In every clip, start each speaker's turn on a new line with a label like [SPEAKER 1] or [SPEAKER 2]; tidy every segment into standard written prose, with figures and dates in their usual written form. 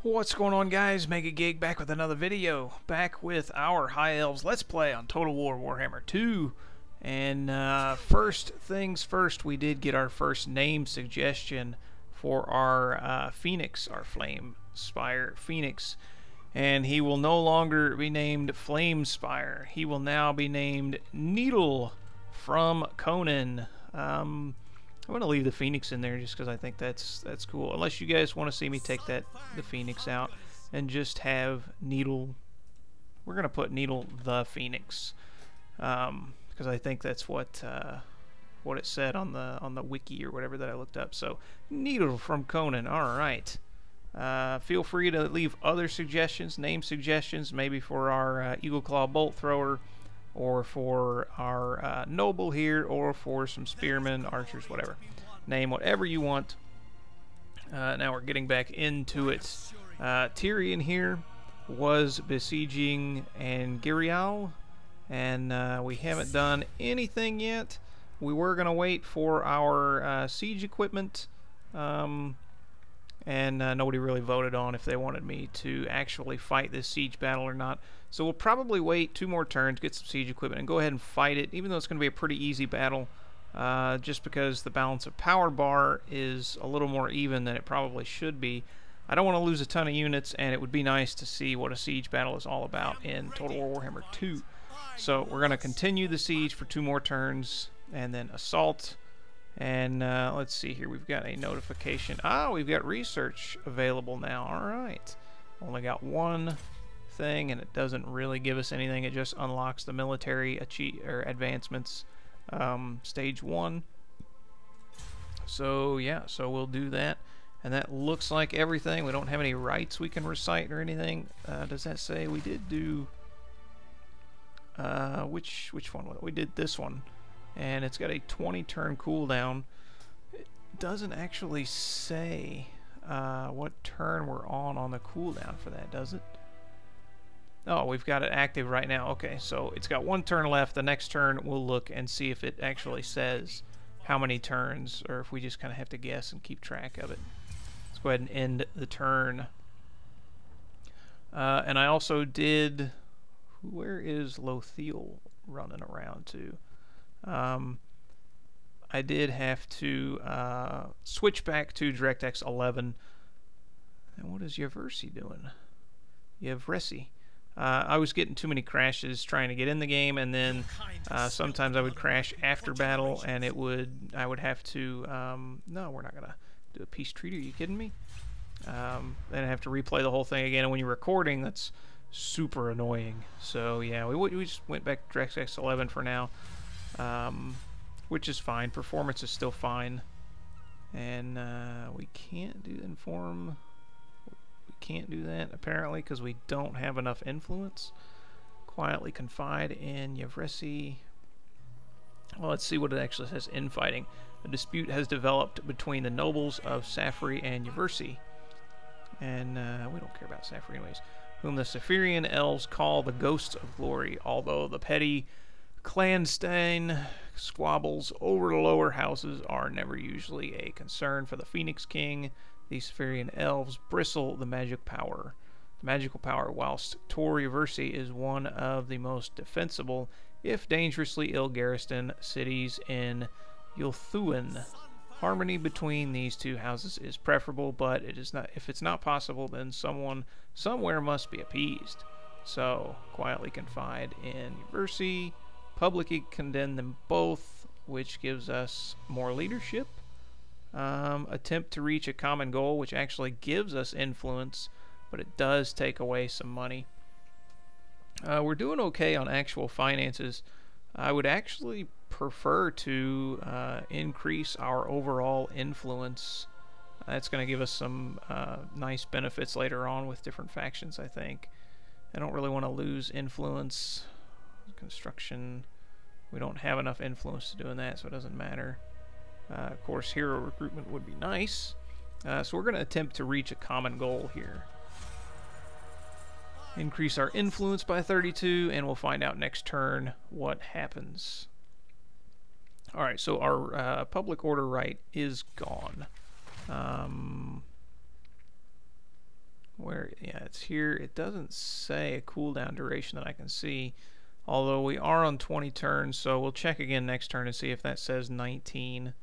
[SPEAKER 1] What's going on, guys? Mega Gig back with another video. Back with our High Elves Let's Play on Total War Warhammer 2. And first things first, we did get our first name suggestion for our Phoenix, our Flame Spire Phoenix. And he will no longer be named Flame Spire. He will now be named Needle from Conan. I'm going to leave the Phoenix in there just because I think that's cool. Unless you guys want to see me take the Phoenix out and just have Needle. We're going to put Needle the Phoenix because I think that's what it said on the wiki or whatever that I looked up. So Needle from Conan. All right. Feel free to leave other suggestions, name suggestions, maybe for our Eagle Claw Bolt Thrower, or for our noble here, or for some spearmen, archers, whatever. Name whatever you want. Now we're getting back into it. Tyrion here was besieging Angirial, and we haven't done anything yet. We were going to wait for our siege equipment, and nobody really voted on if they wanted me to actually fight this siege battle or not. So we'll probably wait 2 more turns, get some siege equipment, and go ahead and fight it, even though it's going to be a pretty easy battle, just because the balance of power bar is a little more even than it probably should be. I don't want to lose a ton of units, and it would be nice to see what a siege battle is all about in Total War Warhammer 2. So we're going to continue the siege for 2 more turns, and then assault. And let's see here, we've got a notification. We've got research available now. Alright. Only got 1 thing, and it doesn't really give us anything. It just unlocks the military advancements, stage 1. So yeah, so we'll do that. And that looks like everything. We don't have any rights we can recite or anything. Does that say we did do... which one? We did this one. And it's got a 20 turn cooldown. It doesn't actually say what turn we're on the cooldown for that, does it? Oh, we've got it active right now. Okay, so it's got 1 turn left. The next turn we'll look and see if it actually says how many turns, or if we just kind of have to guess and keep track of it. Let's go ahead and end the turn. And I also did... Where is Lothiel running around to? I did have to switch back to DirectX 11. And what is Yavresi doing? Yavresi. I was getting too many crashes trying to get in the game, and then sometimes I would crash after battle, and I would have to no, we're not gonna do a peace treaty. Are you kidding me? Then I have to replay the whole thing again, and when you're recording, that's super annoying. So yeah, we just went back to DirectX 11 for now. Which is fine. Performance is still fine, and we can't do inform. We can't do that apparently because we don't have enough influence. Quietly confide in Yavresi. Well, let's see what it actually says. Infighting. A dispute has developed between the nobles of Safri and Yavresi, and we don't care about Safri anyways. Whom the Saphirian elves call the ghosts of glory, although the petty clandestine squabbles over the lower houses are never usually a concern for the Phoenix King. These Saphirian elves bristle the magical power, whilst Tor Yavresi is one of the most defensible, if dangerously ill garrisoned cities in Yulthuan. Harmony between these 2 houses is preferable, but it is not. If it's not possible, then someone somewhere must be appeased. So quietly confide in Yavresi. Publicly condemn them both, which gives us more leadership. Attempt to reach a common goal, which actually gives us influence, but it does take away some money. We're doing okay on actual finances. I would actually prefer to increase our overall influence. That's going to give us some nice benefits later on with different factions, I think. I don't really want to lose influence. Construction, we don't have enough influence to doing that, so it doesn't matter. Of course, hero recruitment would be nice. So we're going to attempt to reach a common goal here. Increase our influence by 32, and we'll find out next turn what happens. Alright, so our public order right is gone. Where, yeah, it's here. It doesn't say a cooldown duration that I can see, although we are on 20 turns, so we'll check again next turn and see if that says 19.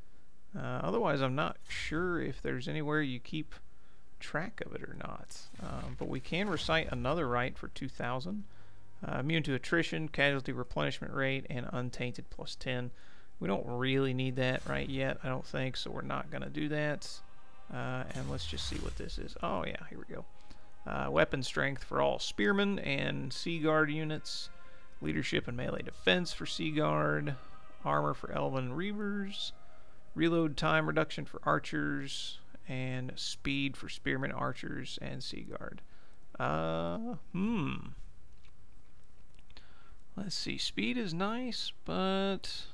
[SPEAKER 1] Otherwise, I'm not sure if there's anywhere you keep track of it or not. But we can recite another right for 2,000. Immune to attrition, casualty replenishment rate, and untainted +10. We don't really need that right yet, I don't think, so we're not going to do that. And let's just see what this is. Oh yeah, here we go. Weapon strength for all spearmen and sea guard units. Leadership and melee defense for sea guard. Armor for elven reavers. Reload time reduction for archers. And speed for spearmen, archers, and sea guard. Let's see. Speed is nice, but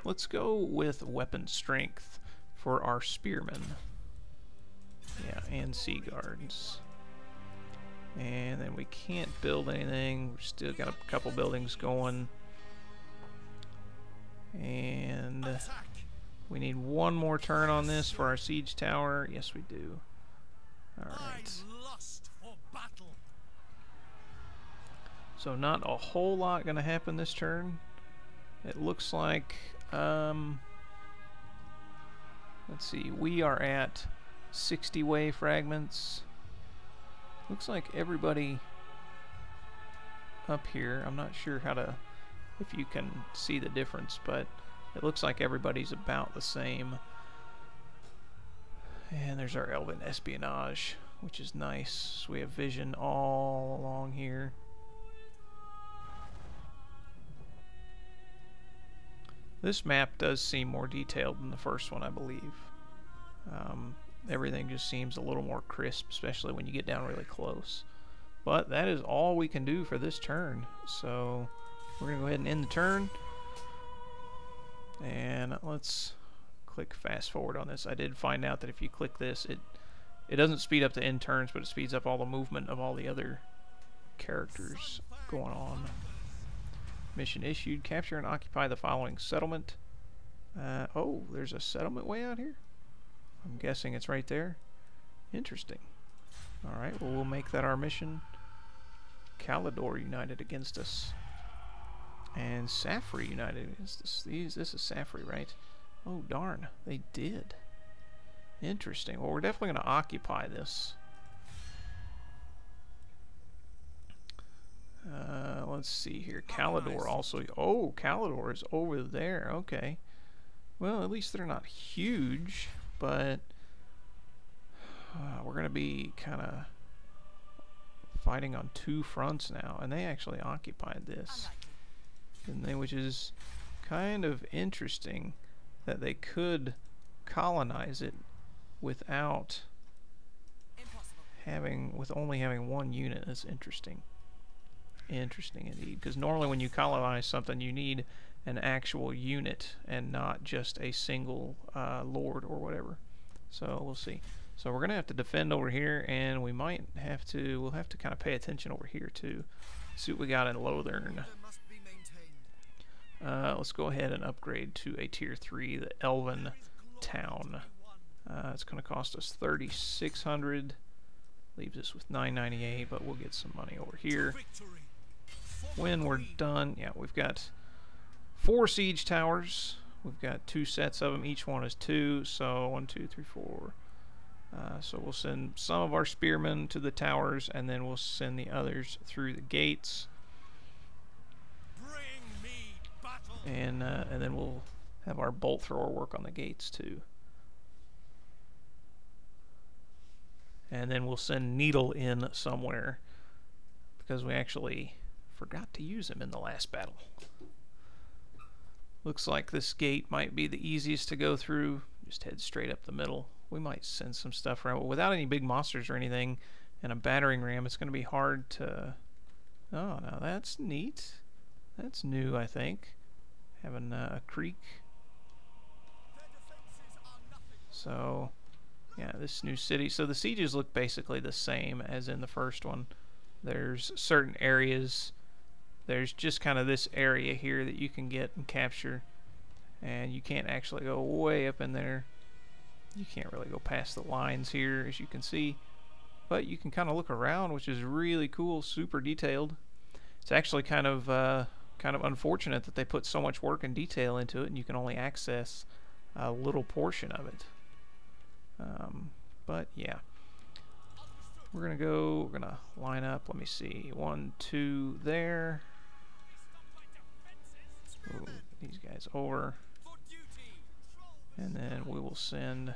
[SPEAKER 1] let's go with weapon strength for our spearmen. Yeah, and sea guards. And then we can't build anything. We've still got a couple buildings going. And we need one more turn on this for our siege tower. Yes, we do. Alright. So not a whole lot going to happen this turn. It looks like, let's see, we are at 60 way fragments. Looks like everybody up here, I'm not sure how to, if you can see the difference, but it looks like everybody's about the same. And there's our Elven espionage, which is nice. So we have vision all along here. This map does seem more detailed than the first one, I believe. Everything just seems a little more crisp, especially when you get down really close. But that is all we can do for this turn. So we're going to go ahead and end the turn. And let's click fast forward on this. I did find out that if you click this, it doesn't speed up the end turns, but it speeds up all the movement of all the other characters going on. Mission issued. Capture and occupy the following settlement. Oh, there's a settlement way out here? I'm guessing it's right there. Interesting. Alright, well, we'll make that our mission. Kalidor united against us. And Safri united against us. This is Safri, right? Oh, darn. They did. Interesting. Well, we're definitely going to occupy this. Let's see here. Kalidor also. Oh, Kalidor is over there. Okay. Well, at least they're not huge, but we're going to be kind of fighting on two fronts now, and they actually occupied this, didn't they? Which is kind of interesting that they could colonize it without only having one unit. That's interesting. Interesting indeed, because normally when you colonize something you need an actual unit and not just a single lord or whatever. So we'll see. So we're gonna have to defend over here, and we'll have to kind of pay attention over here too. See what we got in Lothern. Let's go ahead and upgrade to a tier 3, the Elven Town. It's gonna cost us 3,600. Leaves us with 998, but we'll get some money over here when we're done. Yeah, we've got 4 siege towers. We've got 2 sets of them. Each one is 2. So 1, 2, 3, 4. So we'll send some of our spearmen to the towers, and then we'll send the others through the gates. And then we'll have our bolt thrower work on the gates too. And then we'll send Needle in somewhere, because we actually forgot to use him in the last battle. Looks like this gate might be the easiest to go through. Just head straight up the middle. We might send some stuff around, but without any big monsters or anything and a battering ram, it's going to be hard to... Oh, now that's neat. That's new, I think. Having a creek. So... yeah, this new city. So the sieges look basically the same as in the first one. There's certain areas there's just kind of this area here that you can get and capture, and you can't actually go way up in there. You can't really go past the lines here, as you can see, but you can kind of look around, which is really cool, super detailed. It's actually kind of unfortunate that they put so much work and detail into it and you can only access a little portion of it. But yeah, we're gonna line up. Let me see, 1, 2 there. Move these guys over, and then we will send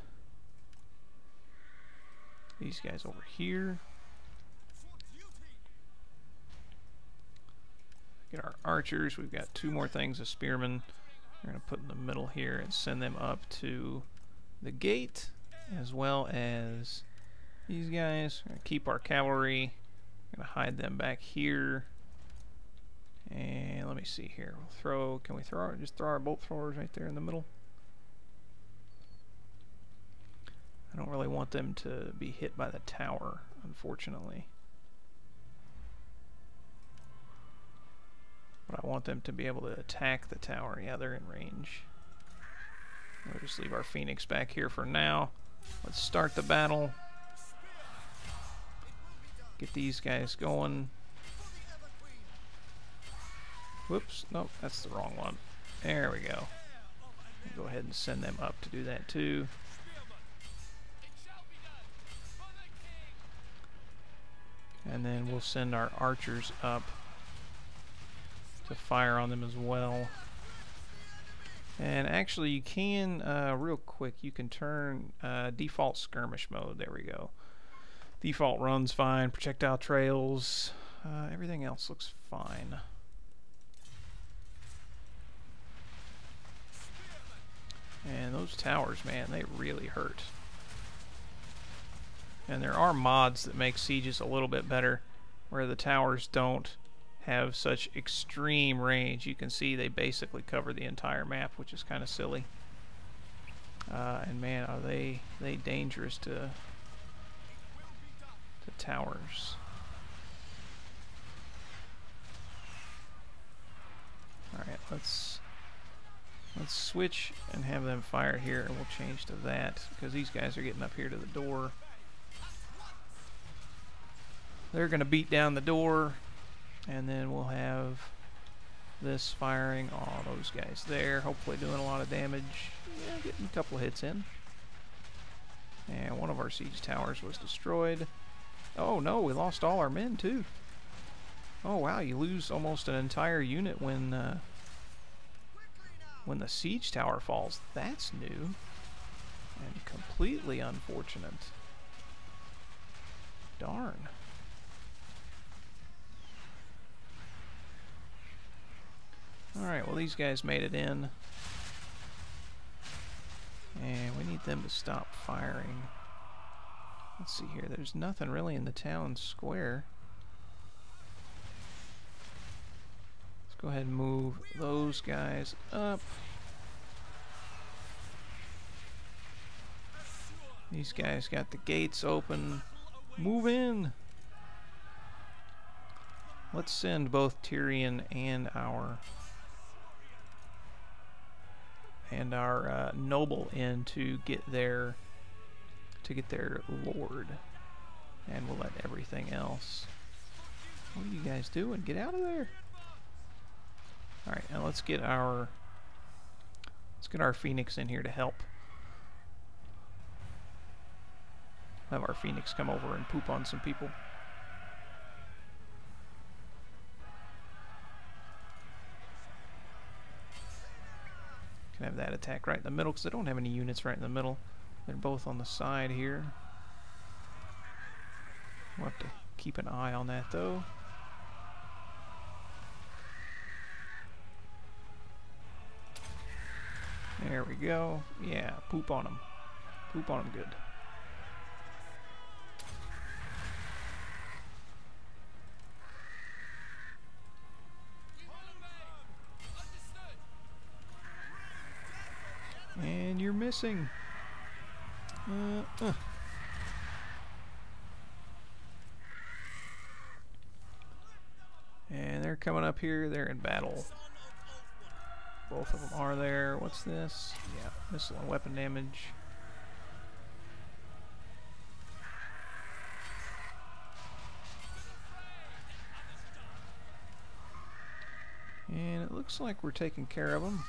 [SPEAKER 1] these guys over here. Get our archers. We've got 2 more things of spearmen. We're going to put in the middle here and send them up to the gate, as well as these guys. We're going to keep our cavalry. We're going to hide them back here. And let me see here. Can we just throw our bolt throwers right there in the middle? I don't really want them to be hit by the tower, unfortunately. But I want them to be able to attack the tower. Yeah, they're in range. We'll just leave our Phoenix back here for now. Let's start the battle. Get these guys going. Whoops, nope, that's the wrong one. There we go. Go ahead and send them up to do that too. And then we'll send our archers up to fire on them as well. And actually you can, real quick, you can turn default skirmish mode. There we go. Default runs fine, projectile trails, everything else looks fine. And those towers, man, they really hurt. And there are mods that make sieges a little bit better, where the towers don't have such extreme range. You can see they basically cover the entire map, which is kind of silly. And man, are they dangerous to towers. Alright, let's switch and have them fire here, and we'll change to that, because these guys are getting up here to the door. They're going to beat down the door, and then we'll have this firing all those guys there, hopefully doing a lot of damage. Yeah, getting a couple of hits in. And one of our siege towers was destroyed. Oh no, we lost all our men too. Oh wow, you lose almost an entire unit when the siege tower falls. That's new and completely unfortunate. Darn. Alright, well these guys made it in. And we need them to stop firing. Let's see here, there's nothing really in the town square. Let's go ahead and move those guys up. These guys got the gates open. Move in! Let's send both Tyrion and our noble in to get their lord, and we'll let everything else. What are you guys doing? Get out of there! All right, now let's get our Phoenix in here to help. Have our Phoenix come over and poop on some people. Can have that attack right in the middle, because I don't have any units right in the middle. They're both on the side here. We'll have to keep an eye on that though. There we go. Yeah, poop on them. Poop on them good. And you're missing. And they're coming up here. They're in battle. Both of them are there. What's this? Yeah, missile and weapon damage. And it looks like we're taking care of them.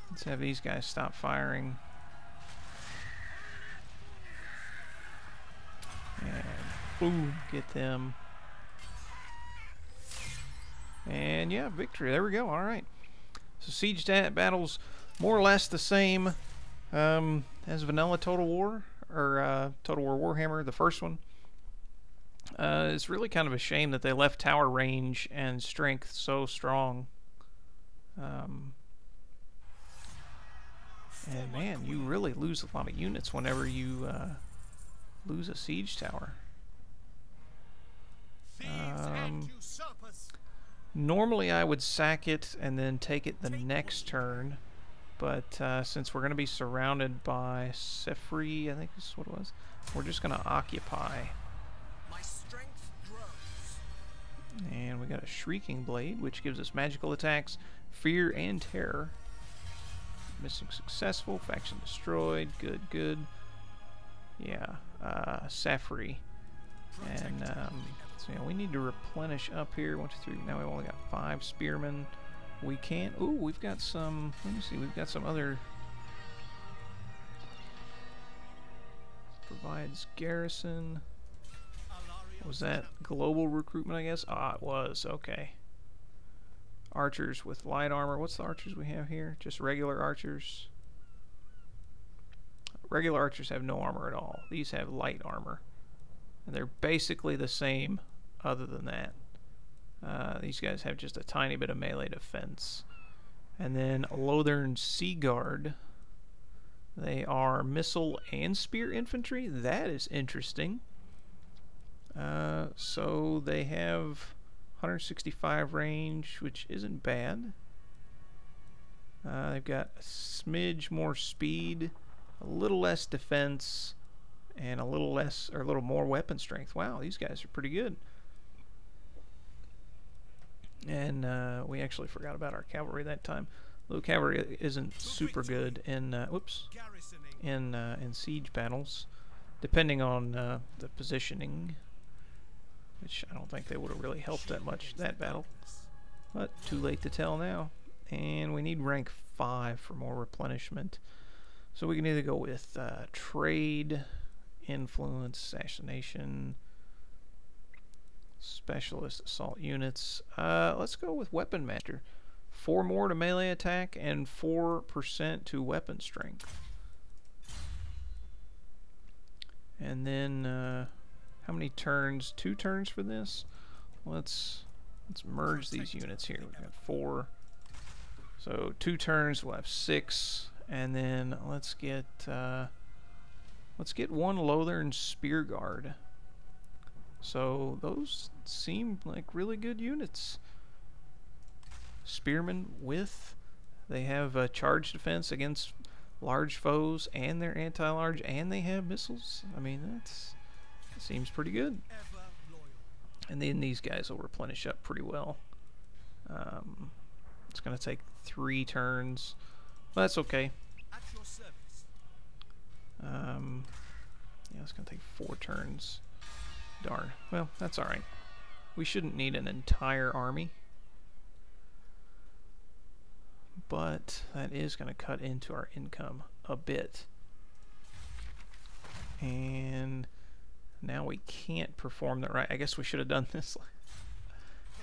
[SPEAKER 1] Let's have these guys stop firing. And boom, get them. And yeah, victory. There we go. All right. So siege battles more or less the same as vanilla Total War or Total War Warhammer, the first one. It's really kind of a shame that they left tower range and strength so strong. And man, you really lose a lot of units whenever you lose a siege tower. Normally I would sack it and then take it the next turn, but since we're going to be surrounded by Sefri, I think this is what it was, we're just going to occupy. And we got a Shrieking Blade, which gives us magical attacks, fear, and terror. Missing successful, faction destroyed, good, good. Yeah, Sefri. And so yeah, we need to replenish up here. 1, 2, 3. Now we've only got 5 spearmen. We can't. Ooh, we've got some. Let me see. We've got some other. Provides garrison. Was that global recruitment, I guess? Ah, it was. Okay. Archers with light armor. What's the archers we have here? Just regular archers. Regular archers have no armor at all. These have light armor. And they're basically the same other than that. These guys have just a tiny bit of melee defense. And then Lothern Sea Guard. They are missile and spear infantry. That is interesting. So they have 165 range, which isn't bad. They've got a smidge more speed, a little less defense, and a little less or a little more weapon strength. Wow, these guys are pretty good. And we actually forgot about our cavalry that time. Though cavalry isn't super good in in siege battles, depending on the positioning. Which I don't think they would have really helped that much that battle. But too late to tell now. And we need rank 5 for more replenishment. So we can either go with trade, influence, assassination, specialist assault units. Let's go with weapon master. 4 more to melee attack and 4% to weapon strength. And then how many turns? 2 turns for this? Let's merge these units here. We've got 4. So 2 turns, we'll have 6. And then let's get 1 Lothern Spear Guard. So those seem like really good units. Spearmen with, they have a charge defense against large foes, and they're anti-large, and they have missiles. I mean, that seems pretty good. And then these guys will replenish up pretty well. It's going to take 3 turns. But that's okay. Yeah, it's going to take 4 turns. Darn. Well, that's alright. We shouldn't need an entire army. But that is going to cut into our income a bit. And now we can't perform the right. I guess we should have done this.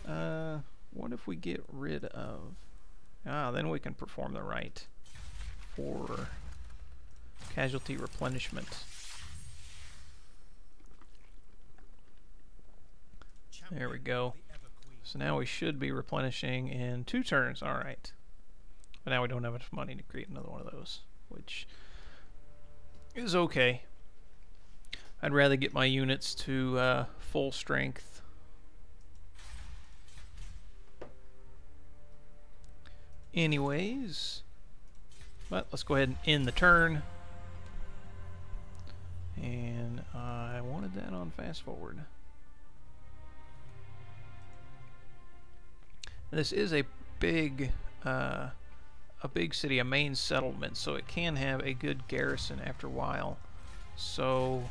[SPEAKER 1] What if we get rid of... then we can perform the right for casualty replenishment. There we go. So now we should be replenishing in 2 turns. Alright. But now we don't have enough money to create another one of those, which is okay. I'd rather get my units to full strength. Anyways, but let's go ahead and end the turn. And I wanted that on fast forward. And this is a big city, a main settlement, so it can have a good garrison after a while. So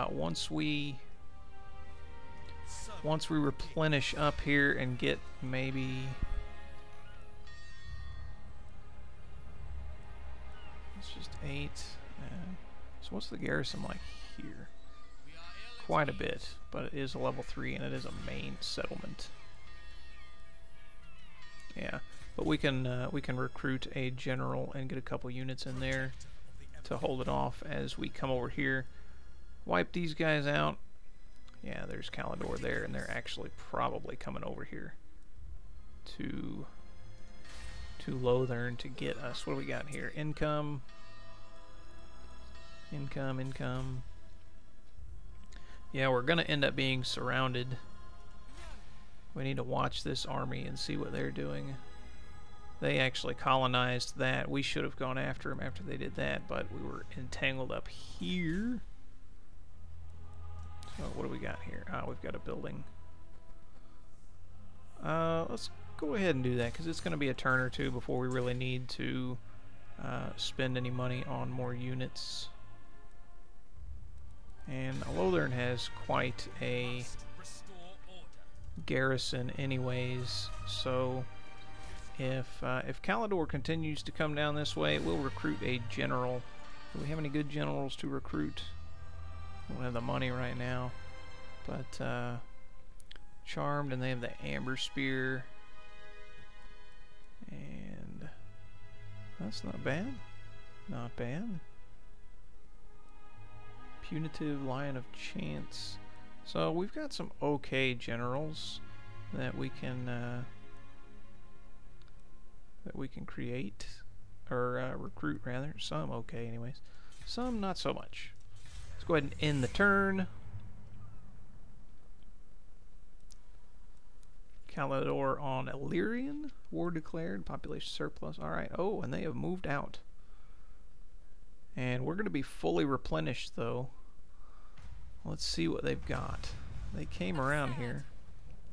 [SPEAKER 1] once we replenish up here and get maybe, it's just 8. So what's the garrison like here? Quite a bit, but it is a level 3 and it is a main settlement. Yeah, but we can recruit a general and get a couple units in there to hold it off as we come over here, wipe these guys out. Yeah, there's Calidor there, and they're actually probably coming over here to Lothern to get us. What do we got here? Income. Yeah, we're gonna end up being surrounded. We need to watch this army and see what they're doing. They actually colonized that. We should have gone after them after they did that, but we were entangled up here. So what do we got here? We've got a building. Let's go ahead and do that, because it's going to be a turn or two before we really need to spend any money on more units. And Lothern has quite a garrison anyways, so if Calidor continues to come down this way, we'll recruit a general. Do we have any good generals to recruit? We don't have the money right now, but Charmed, and they have the Amber Spear, and that's not bad. Not bad. Punitive Lion of Chance. So we've got some okay generals that we can create, or recruit rather. Some okay anyways. Some not so much. Let's go ahead and end the turn. Calidor on Illyrian. War declared. Population surplus. Alright. Oh, and they have moved out. And we're going to be fully replenished though. Let's see what they've got. They came around here,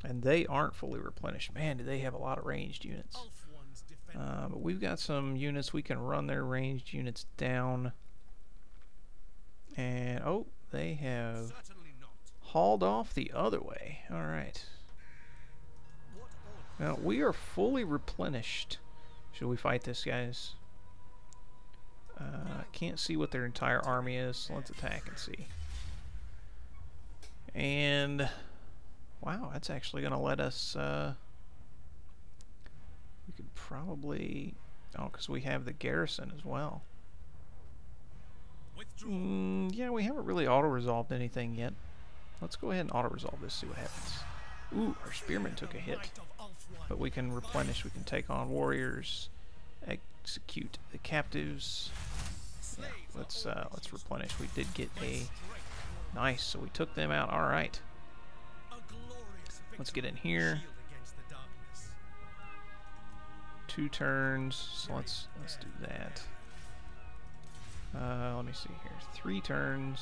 [SPEAKER 1] and they aren't fully replenished. Man, do they have a lot of ranged units. But we've got some units. We can run their ranged units down. And, oh, they have hauled off the other way. Alright. Now, we are fully replenished. Should we fight this, guys? Can't see what their entire army is, so let's attack and see. And wow, that's actually going to let us we could probably, oh, because we have the garrison as well. Yeah, we haven't really auto-resolved anything yet. Let's go ahead and auto-resolve this, see what happens. Ooh, our spearmen took a hit, but we can replenish. We can take on warriors, execute the captives. Yeah, let's replenish. We did get a nice, so we took them out. All right, let's get in here. 2 turns, so let's do that. Let me see here. 3 turns.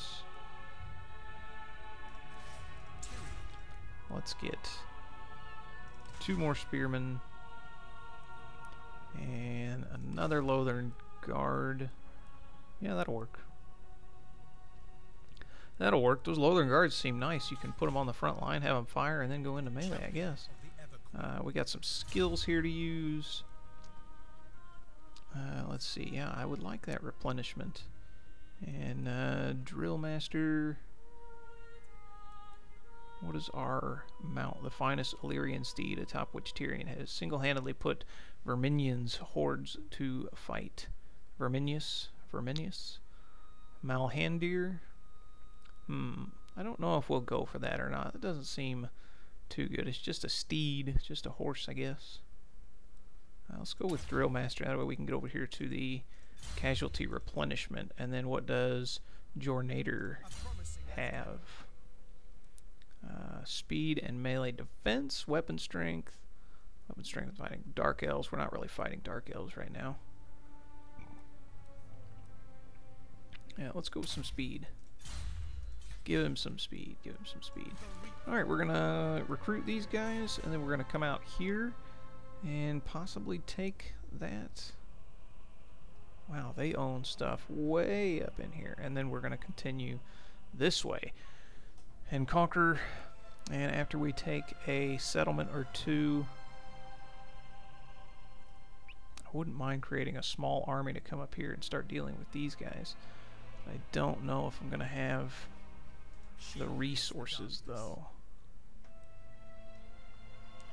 [SPEAKER 1] Let's get 2 more spearmen and another Lothern guard. Yeah, that'll work. That'll work. Those Lothern guards seem nice. You can put them on the front line, have them fire, and then go into melee, I guess. We got some skills here to use. Let's see. Yeah, I would like that replenishment. And Drill Master. What is our mount? The finest Illyrian steed, atop which Tyrion has single-handedly put Verminion's hordes to fight. Verminius? Malhandir? I don't know if we'll go for that or not. It doesn't seem too good. It's just a steed. It's just a horse, I guess. Let's go with Drill Master. That way we can get over here to the casualty replenishment. And then what does Jornator have? Speed and melee defense, weapon strength fighting Dark Elves. We're not really fighting Dark Elves right now. Yeah, let's go with some speed. Give him some speed. Give him some speed. Alright, we're gonna recruit these guys, and then we're gonna come out here and possibly take that. Wow, they own stuff way up in here. And then we're going to continue this way and conquer. And after we take a settlement or two, I wouldn't mind creating a small army to come up here and start dealing with these guys. I don't know if I'm going to have the resources, though.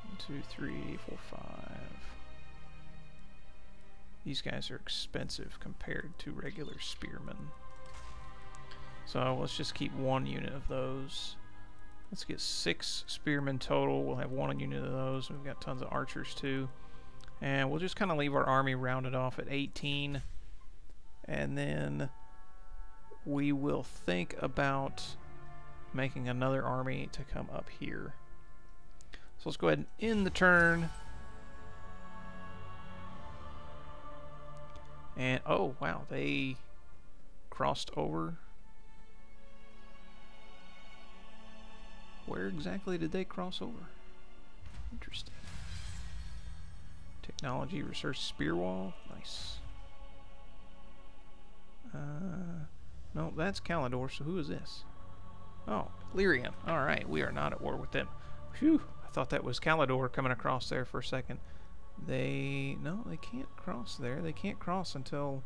[SPEAKER 1] 1, 2, 3, 4, 5. These guys are expensive compared to regular spearmen. So let's just keep 1 unit of those. Let's get 6 spearmen total. We'll have 1 unit of those. We've got tons of archers too. And we'll just kind of leave our army rounded off at 18. And then we will think about making another army to come up here. So let's go ahead and end the turn. And, oh, wow, they crossed over. Where exactly did they cross over? Interesting. Technology research spear wall. Nice. No, that's Calidor, so who is this? Oh, Lyrian. Alright, we are not at war with them. Phew, I thought that was Calidor coming across there for a second. No, they can't cross there. They can't cross until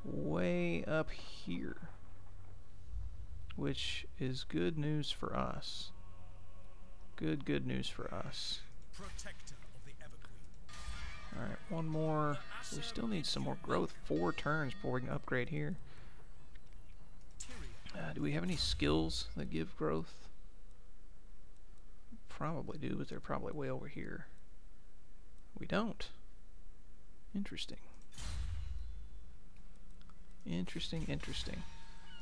[SPEAKER 1] way up here, which is good news for us. Good news for us. Alright, 1 more. We still need some more growth. 4 turns before we can upgrade here. Do we have any skills that give growth? Probably do, but they're probably way over here. We don't. Interesting. Interesting.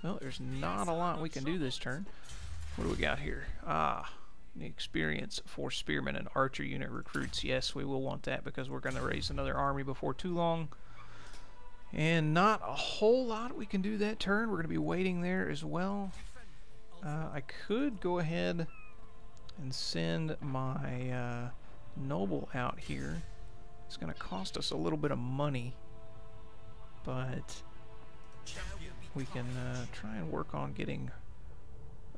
[SPEAKER 1] Well, there's not a lot we can do this turn. What do we got here? The experience for spearmen and archer unit recruits. Yes, we will want that because we're going to raise another army before too long. And not a whole lot we can do that turn. We're going to be waiting there as well. I could go ahead and send my noble out here. It's going to cost us a little bit of money, but we can try and work on getting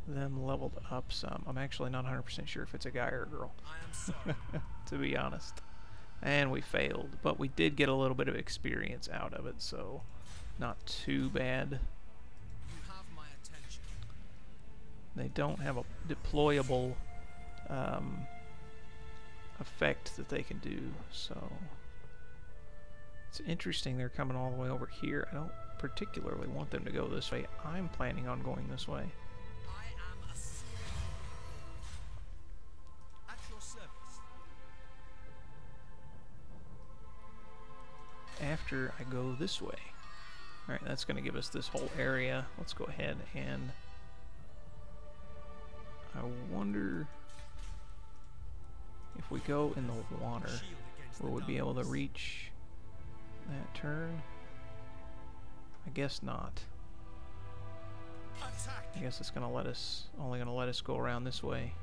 [SPEAKER 1] them leveled up some. I'm actually not 100% sure if it's a guy or a girl, to be honest. And we failed, but we did get a little bit of experience out of it, so not too bad. They don't have a deployable effect that they can do, so it's interesting they're coming all the way over here. I don't particularly want them to go this way. I'm planning on going this way. After I go this way. Alright, that's going to give us this whole area. Let's go ahead and I wonder if we go in the water, will we be able to reach that turn? I guess not. I guess it's going to let us, only going to let us go around this way.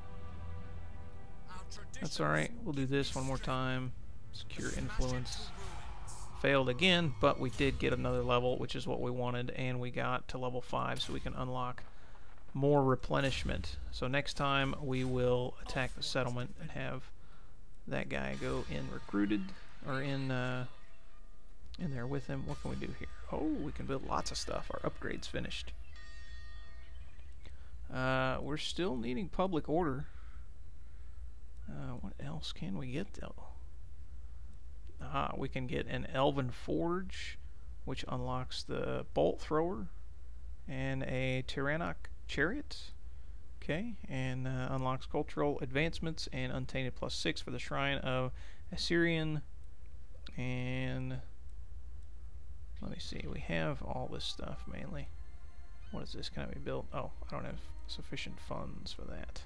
[SPEAKER 1] That's alright, we'll do this one more time. Secure influence. Failed again, but we did get another level, which is what we wanted, and we got to level 5 so we can unlock more replenishment. So next time we will attack the settlement and have that guy go in recruited, or in there with him. What can we do here? Oh, we can build lots of stuff. Our upgrade's finished. We're still needing public order. What else can we get though? We can get an Elven Forge, which unlocks the bolt thrower, and a Tyrannoc chariot. Okay, and unlocks cultural advancements and Untainted +6 for the Shrine of Assyrian. And let me see, we have all this stuff mainly. What is this? Can I be built? Oh, I don't have sufficient funds for that.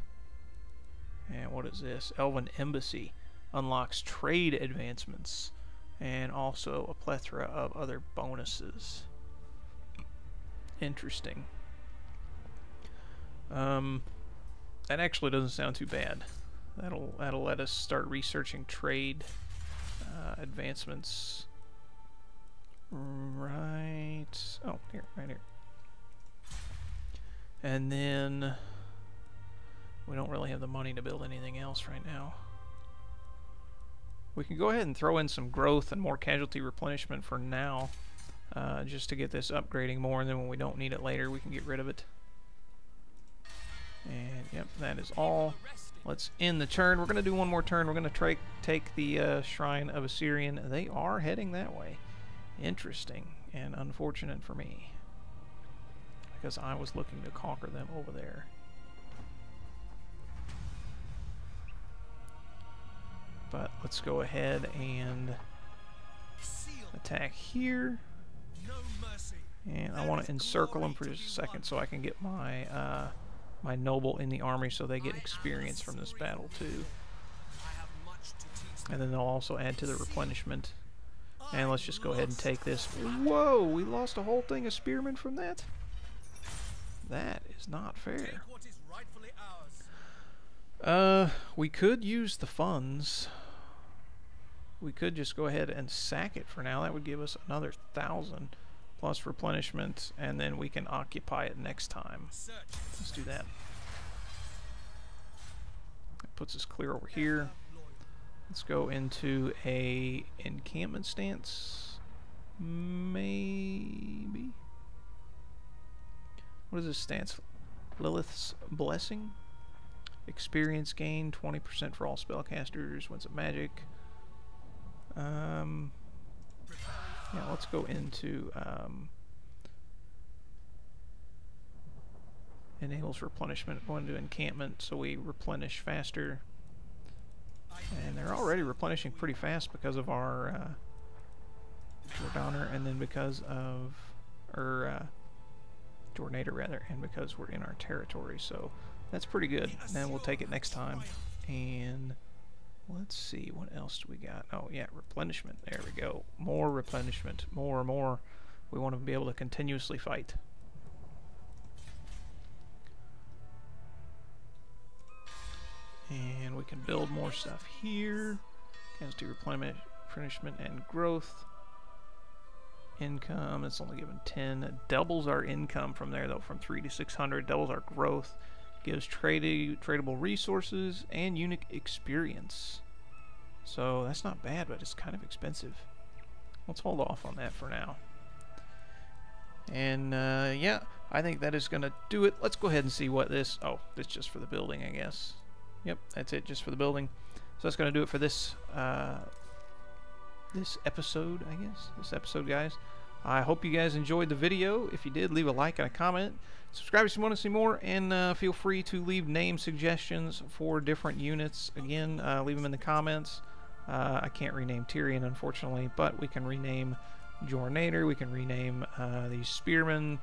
[SPEAKER 1] And what is this? Elven Embassy. Unlocks trade advancements and also a plethora of other bonuses. Interesting. That actually doesn't sound too bad. That'll let us start researching trade advancements. Right. Oh, here, right here. And then we don't really have the money to build anything else right now. We can go ahead and throw in some growth and more casualty replenishment for now, just to get this upgrading more, and then when we don't need it later, we can get rid of it. And yep, that is all. Let's end the turn. We're going to do one more turn. We're going to take the Shrine of Assyrian. They are heading that way. Interesting and unfortunate for me, because I was looking to conquer them over there. But let's go ahead and attack here. And I want to encircle them for just a second so I can get my my noble in the army, so they get experience from this battle too. And then they'll also add to the replenishment. And let's just go ahead and take this. Whoa, we lost a whole thing of spearmen from that? That is not fair. We could use the funds. We could just go ahead and sack it for now. That would give us another 1,000 plus replenishment, and then we can occupy it next time. Let's do that. That puts us clear over here. Let's go into a encampment stance. Maybe. What is this stance? Lilith's Blessing. Experience gain 20% for all spellcasters. Winds of magic. Yeah, let's go into enables replenishment. Go into encampment so we replenish faster. And they're already replenishing pretty fast because of our Jordaner, and then because of Jornator rather, and because we're in our territory. So that's pretty good. And then we'll take it next time. And let's see, what else do we got? Oh yeah, replenishment. There we go. More replenishment. More. We want to be able to continuously fight. And we can build more stuff here. Casualty replenishment and growth. Income, it's only given 10. It doubles our income from there though, from 3 to 600. Doubles our growth. Gives tradable resources and unique experience. So that's not bad, but it's kind of expensive. Let's hold off on that for now. And yeah, I think that is going to do it. Let's go ahead and see what this... Oh, it's just for the building, I guess. Yep, that's it, just for the building. So that's going to do it for this this episode, I guess. This episode, guys. I hope you guys enjoyed the video. If you did, leave a like and a comment. Subscribe if you want to see more, and feel free to leave name suggestions for different units. Again, leave them in the comments. I can't rename Tyrion, unfortunately, but we can rename Jornator, we can rename these spearmen,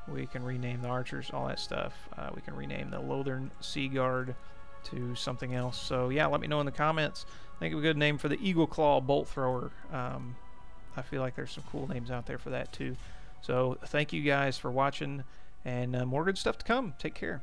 [SPEAKER 1] we can rename the archers, all that stuff. We can rename the Lothern Sea Guard to something else. So yeah, let me know in the comments. Think of a good name for the Eagle Claw Bolt Thrower. I feel like there's some cool names out there for that too. So thank you guys for watching, and more good stuff to come. Take care.